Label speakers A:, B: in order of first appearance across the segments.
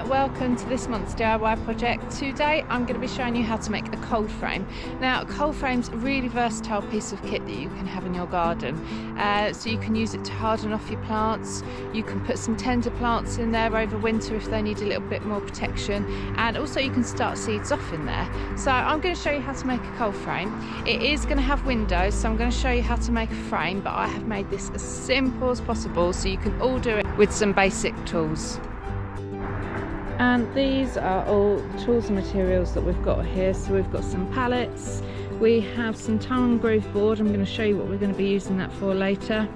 A: welcome to this month's DIY project. Today I'm going to be showing you how to make a cold frame. Now, a cold frame's a really versatile piece of kit that you can have in your garden. So you can use it to harden off your plants, you can put some tender plants in there over winter if they need a little bit more protection, and also you can start seeds off in there. So I'm going to show you how to make a cold frame. It is going to have windows, so I'm going to show you how to make a frame, but I have made this as simple as possible so you can all do it with some basic tools. And these are all tools and materials that we've got here. So we've got some pallets, we have some tongue and groove board. I'm going to show you what we're going to be using that for later.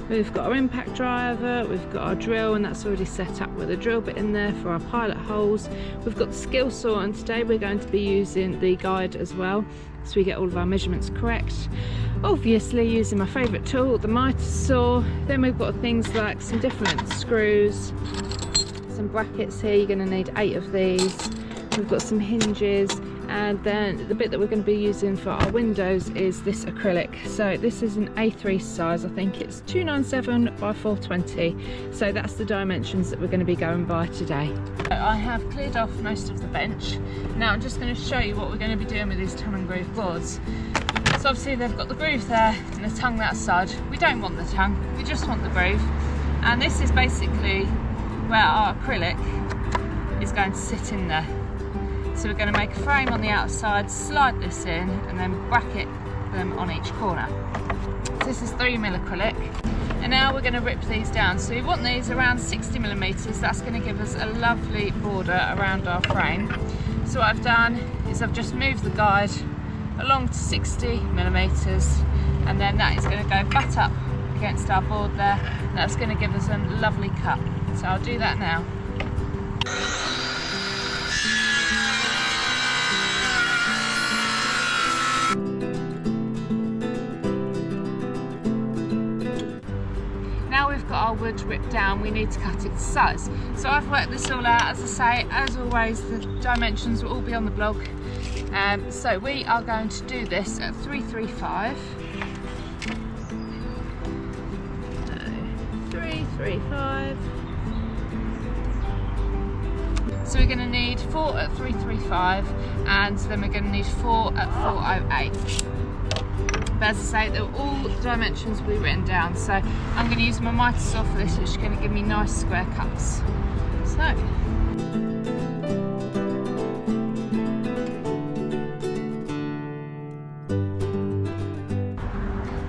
A: We've got our impact driver, we've got our drill, and that's already set up with a drill bit in there for our pilot holes. We've got the skill saw, and today we're going to be using the guide as well, so we get all of our measurements correct. Obviously using my favourite tool, the mitre saw. Then we've got things like some different screws, some brackets here. You're going to need 8 of these. We've got some hinges, and then the bit that we're going to be using for our windows is this acrylic. So this is an A3 size, I think it's 297 by 420. So that's the dimensions that we're going to be going by today. I have cleared off most of the bench. Now I'm just going to show you what we're going to be doing with these tongue and groove boards. So obviously they've got the groove there and the tongue that side. We don't want the tongue, we just want the groove. And this is basically where our acrylic is going to sit in there. So we're going to make a frame on the outside, slide this in, and then bracket them on each corner. So this is 3mm acrylic. And now we're going to rip these down. So we want these around 60mm. That's going to give us a lovely border around our frame. So what I've done is I've just moved the guide along to 60mm, and then that is going to go butt up against our board there. That's going to give us a lovely cut. So I'll do that now. Now we've got our wood ripped down, we need to cut it to size. So I've worked this all out. As I say, as always, the dimensions will all be on the blog. So we are going to do this at 335. 335. So we're going to need 4 at 335, and then we're going to need 4 at 408. But as I say, they're all dimensions will be written down. So I'm going to use my mitre saw for this, which is going to give me nice square cuts. So.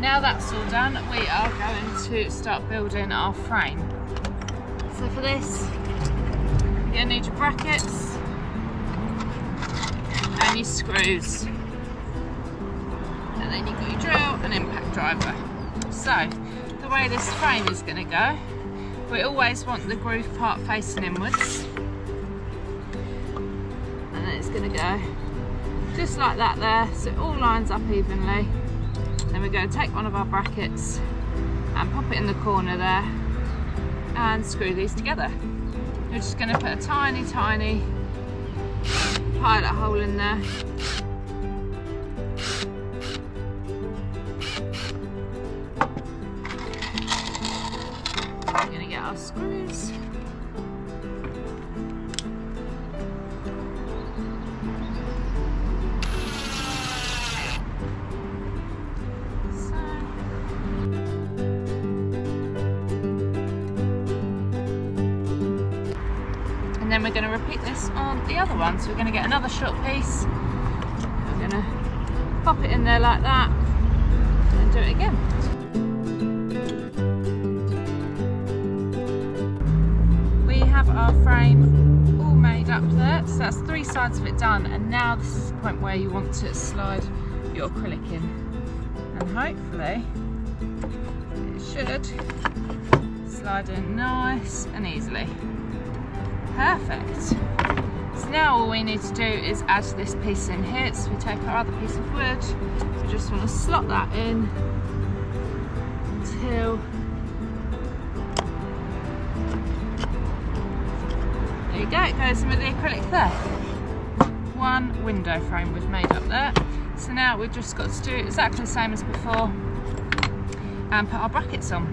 A: Now that's all done, we are going to start building our frame. So for this, you're going to need your brackets and your screws. And then you've got your drill and impact driver. So the way this frame is going to go, we always want the groove part facing inwards. And then it's going to go just like that there, so it all lines up evenly. Then we're going to take one of our brackets and pop it in the corner there and screw these together. We're just going to put a tiny, tiny pilot hole in there. We're going to get our screws. And then we're going to repeat this on the other one. So we're going to get another short piece, we're going to pop it in there like that and do it again. We have our frame all made up there, so that's 3 sides of it done, and now this is the point where you want to slide your acrylic in, and hopefully it should slide in nice and easily. Perfect. So now all we need to do is add this piece in here. So we take our other piece of wood, we just want to slot that in until there you go, it goes in with the acrylic there. One window frame we've made up there. So now we've just got to do exactly the same as before and put our brackets on.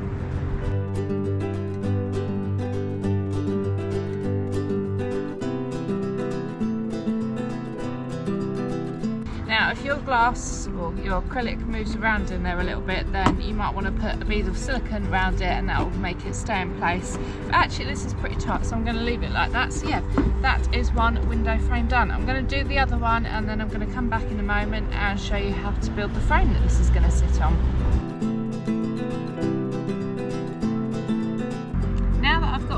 A: your glass or your acrylic moves around in there a little bit, then you might want to put a bead of silicone around it, and that will make it stay in place. But actually this is pretty tight, so I'm going to leave it like that. So yeah, that is one window frame done. I'm going to do the other one, and then I'm going to come back in a moment and show you how to build the frame that this is going to sit on.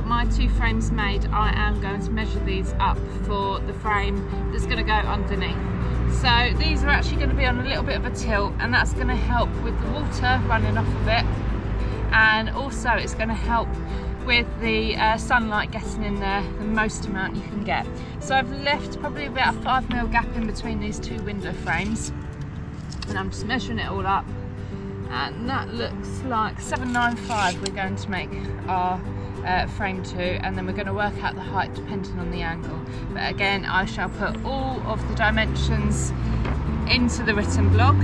A: My two frames made, I am going to measure these up for the frame that's going to go underneath. So these are actually going to be on a little bit of a tilt, and that's going to help with the water running off of it, and also it's going to help with the sunlight getting in there the most amount you can get. So I've left probably about a 5mm gap in between these two window frames, and I'm just measuring it all up, and that looks like 795 we're going to make our frame to, and then we're going to work out the height depending on the angle. But again, I shall put all of the dimensions into the written blog.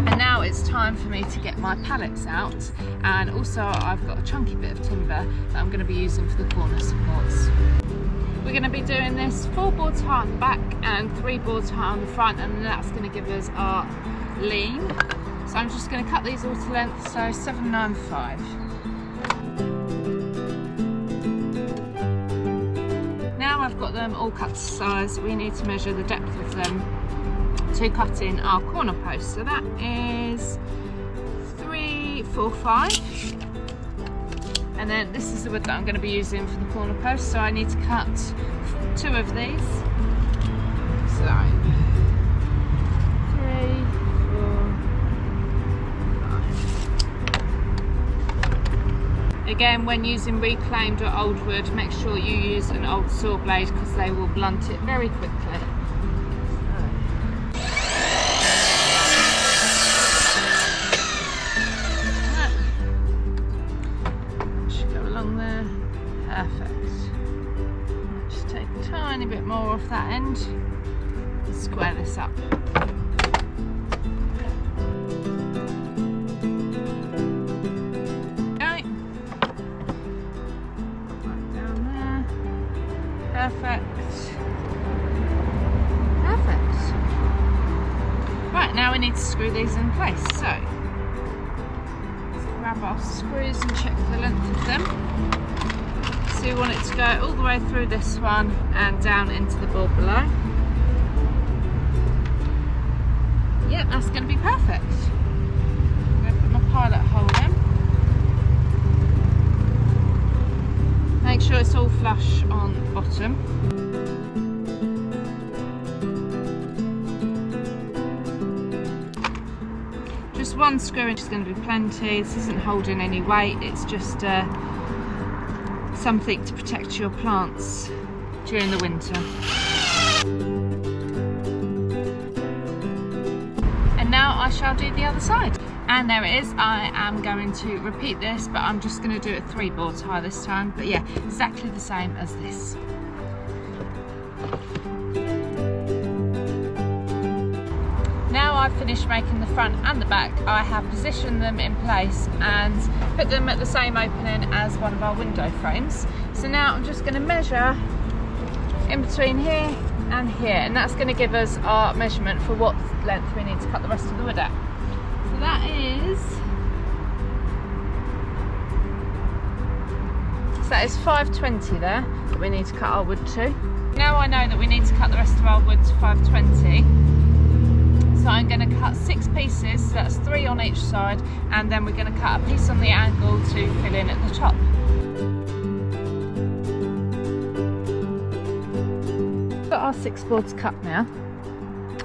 A: And now it's time for me to get my pallets out, and also I've got a chunky bit of timber that I'm going to be using for the corner supports. We're going to be doing this 4 boards high on the back and 3 boards high on the front, and that's going to give us our lean. So I'm just going to cut these all to length, so 795. Now I've got them all cut to size, we need to measure the depth of them to cut in our corner post. So that is 345, and then this is the wood that I'm going to be using for the corner post, so I need to cut 2 of these. So 3, 4, 5. Again, when using reclaimed or old wood, make sure you use an old saw blade because they will blunt it very quickly. Should go along there. Perfect. Just take a tiny bit more off that end and square this up. Perfect. Right, now we need to screw these in place. So let's grab our screws and check the length of them. So we want it to go all the way through this one and down into the board below. Yep, that's going to be perfect. I'm going to put my pilot hole in. Make sure it's all flush on the bottom. Just 1 screw inch is going to be plenty. This isn't holding any weight, it's just something to protect your plants during the winter. And now I shall do the other side. And there it is. I am going to repeat this, but I'm just going to do it 3 boards high this time. But yeah, exactly the same as this. Now I've finished making the front and the back, I have positioned them in place and put them at the same opening as one of our window frames. So now I'm just going to measure in between here and here, and that's going to give us our measurement for what length we need to cut the rest of the wood at. So that is 520 there that we need to cut our wood to. Now I know that we need to cut the rest of our wood to 520. So I'm going to cut 6 pieces, so that's 3 on each side, and then we're going to cut a piece on the angle to fill in at the top. We've got our 6 boards cut now,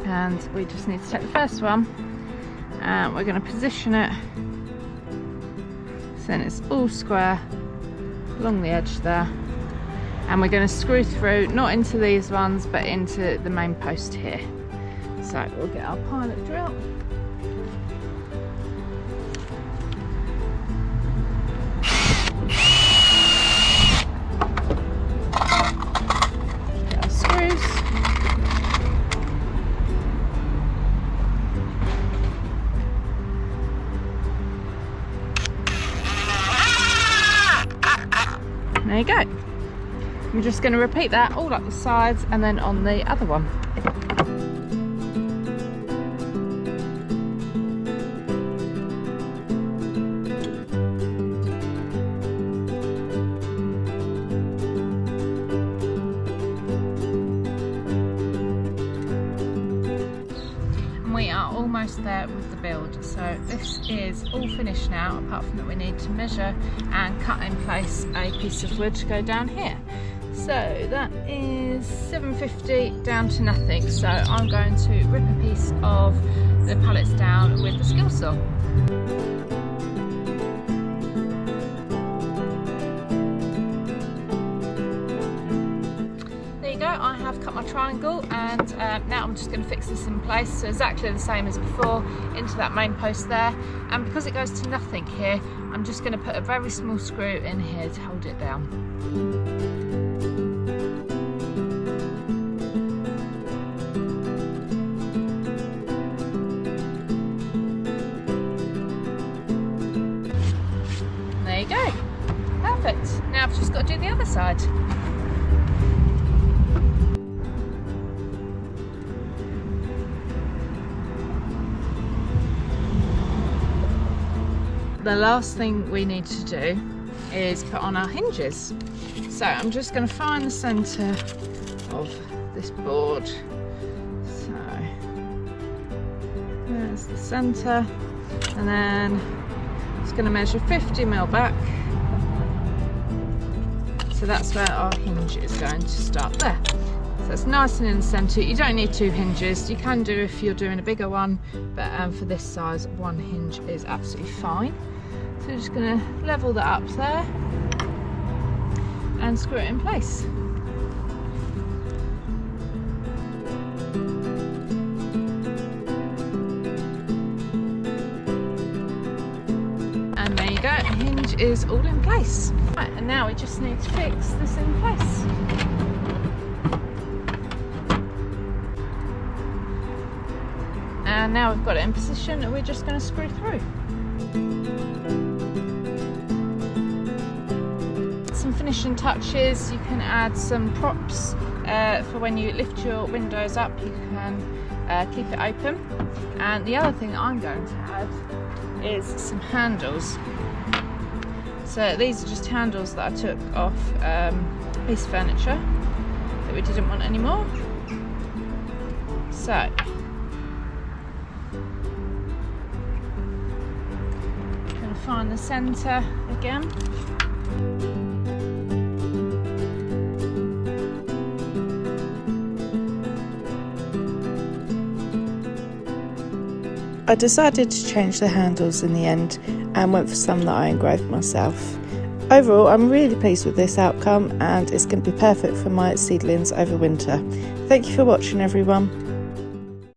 A: and we just need to take the first one and we're going to position it so then it's all square along the edge there, and we're going to screw through, not into these ones but into the main post here. So we'll get our pilot drill. Get our screws. There you go. We're just going to repeat that all up the sides and then on the other one. and we are almost there with the build. So this is all finished now, apart from that we need to measure and cut in place a piece of wood to go down here. So that is 750 down to nothing. So I'm going to rip a piece of the pallets down with the skill saw. I have cut my triangle, and now I'm just going to fix this in place, so exactly the same as before, into that main post there. And because it goes to nothing here, I'm just going to put a very small screw in here to hold it down. There you go, perfect. Now I've just got to do the other side. The last thing we need to do is put on our hinges. So I'm just going to find the centre of this board. So there's the centre, and then I'm just going to measure 50mm back. So that's where our hinge is going to start there. So it's nice and in the centre. You don't need 2 hinges. You can do if you're doing a bigger one, but for this size, 1 hinge is absolutely fine. So we're just going to level that up there and screw it in place. And there you go, a hinge is all in place. Right, and now we just need to fix this in place. And now we've got it in position, and we're just going to screw through. Some finishing touches, you can add some props for when you lift your windows up, you can keep it open. And the other thing that I'm going to add is some handles. So these are just handles that I took off a piece of furniture that we didn't want anymore. So going to find the centre again.
B: I decided to change the handles in the end and went for some that I engraved myself. Overall, I'm really pleased with this outcome, and it's going to be perfect for my seedlings over winter. Thank you for watching, everyone.